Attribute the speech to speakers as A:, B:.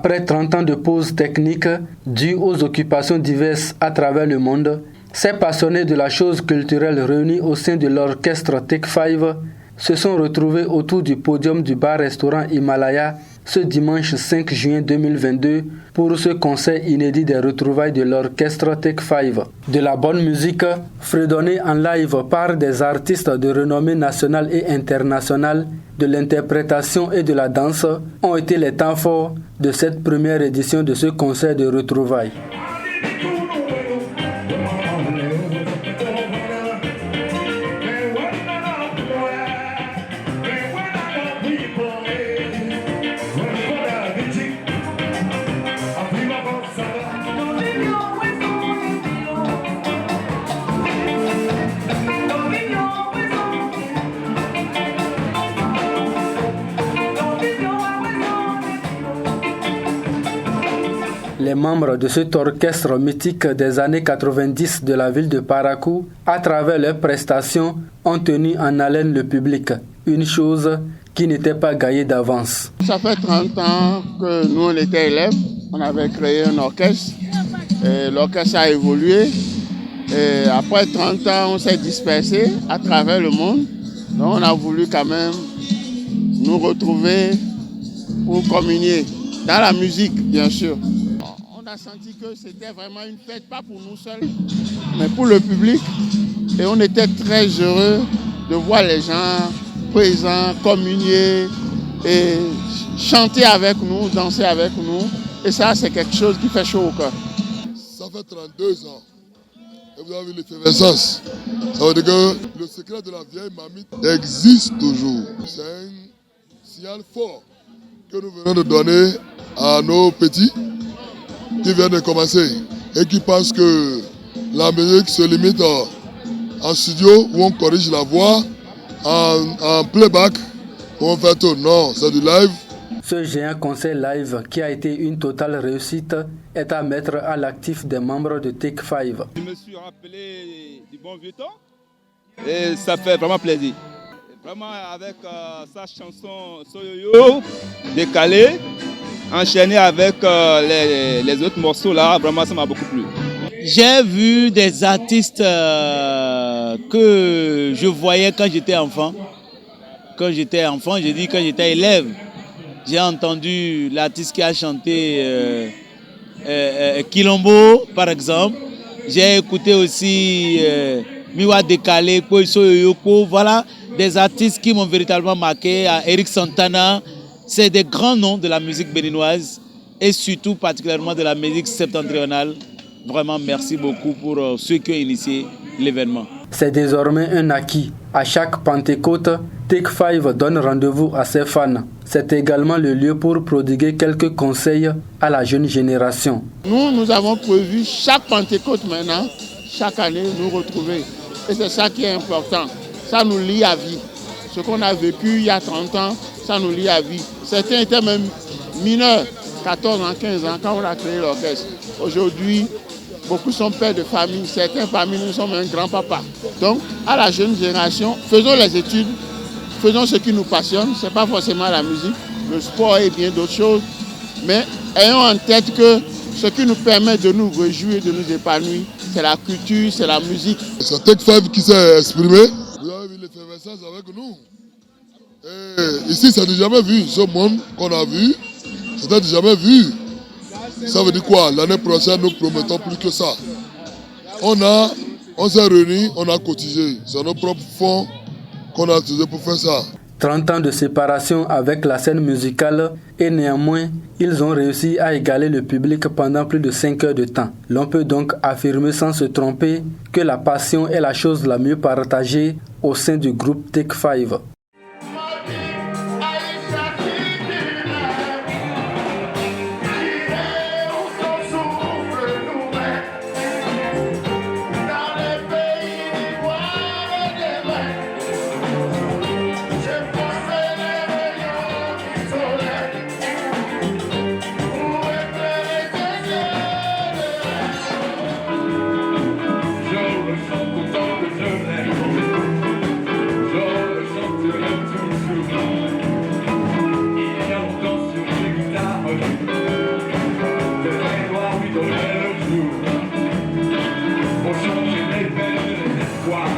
A: Après 30 ans de pause technique due aux occupations diverses à travers le monde, ces passionnés de la chose culturelle réunis au sein de l'orchestre Take 5 se sont retrouvés autour du podium du bar-restaurant Himalaya ce dimanche 5 juin 2022 pour ce concert inédit des retrouvailles de l'orchestre Take 5. De la bonne musique, fredonnée en live par des artistes de renommée nationale et internationale, de l'interprétation et de la danse ont été les temps forts de cette première édition de ce concert de retrouvailles. Les membres de cet orchestre mythique des années 90 de la ville de Parakou, à travers leurs prestations, ont tenu en haleine le public, une chose qui n'était pas gagnée d'avance.
B: Ça fait 30 ans que nous on était élèves, on avait créé un orchestre, et l'orchestre a évolué. Et après 30 ans, on s'est dispersé à travers le monde. Donc on a voulu quand même nous retrouver pour communier, dans la musique bien sûr. On a senti que c'était vraiment une fête, pas pour nous seuls, mais pour le public. Et on était très heureux de voir les gens présents, communier et chanter avec nous, danser avec nous. Et ça, c'est quelque chose qui fait chaud au cœur.
C: Ça fait 32 ans. Et vous avez vu l'effervescence. Ça veut dire que le secret de la vieille mamie existe toujours. C'est un signal fort que nous venons de donner à nos petits qui viennent de commencer et qui pensent que la musique se limite en studio où on corrige la voix, en playback où on fait tout. Non, c'est du live.
A: Ce géant concert live qui a été une totale réussite est à mettre à l'actif des membres de Take 5.
D: Je me suis rappelé du bon vieux temps et ça fait vraiment plaisir. Vraiment avec sa chanson Soyoyo décalée, enchaîné avec les autres morceaux là, vraiment ça m'a beaucoup plu.
E: J'ai vu des artistes que je voyais quand j'étais enfant. Quand j'étais enfant, je dis quand j'étais élève. J'ai entendu l'artiste qui a chanté Kilombo par exemple. J'ai écouté aussi Miwa Décalé, Koiso Yoyoko. Voilà des artistes qui m'ont véritablement marqué. Eric Santana. C'est des grands noms de la musique béninoise et surtout particulièrement de la musique septentrionale. Vraiment, merci beaucoup pour ceux qui ont initié l'événement.
A: C'est désormais un acquis. À chaque Pentecôte, Take 5 donne rendez-vous à ses fans. C'est également le lieu pour prodiguer quelques conseils à la jeune génération.
B: Nous avons prévu chaque Pentecôte maintenant, chaque année, nous retrouver. Et c'est ça qui est important. Ça nous lie à vie. Ce qu'on a vécu il y a 30 ans, ça nous lie à vie. Certains étaient même mineurs, 14 ans, 15 ans, quand on a créé l'orchestre. Aujourd'hui, beaucoup sont pères de famille. Certains parmi nous sont un grand-papa. Donc, à la jeune génération, faisons les études, faisons ce qui nous passionne. Ce n'est pas forcément la musique, le sport et bien d'autres choses. Mais ayons en tête que ce qui nous permet de nous réjouir, de nous épanouir, c'est la culture, c'est la musique.
C: C'est Take 5 qui s'est exprimé. Vous avez vu l'effervescence avec nous. Et ici, ça n'est jamais vu. Ce monde qu'on a vu, c'était jamais vu. Ça veut dire quoi? L'année prochaine, nous promettons plus que ça. On s'est réunis, on a cotisé. C'est nos propres fonds qu'on a utilisés pour faire ça.
A: 30 ans de séparation avec la scène musicale et néanmoins, ils ont réussi à égaler le public pendant plus de 5 heures de temps. L'on peut donc affirmer sans se tromper que la passion est la chose la mieux partagée au sein du groupe Take 5.
F: voix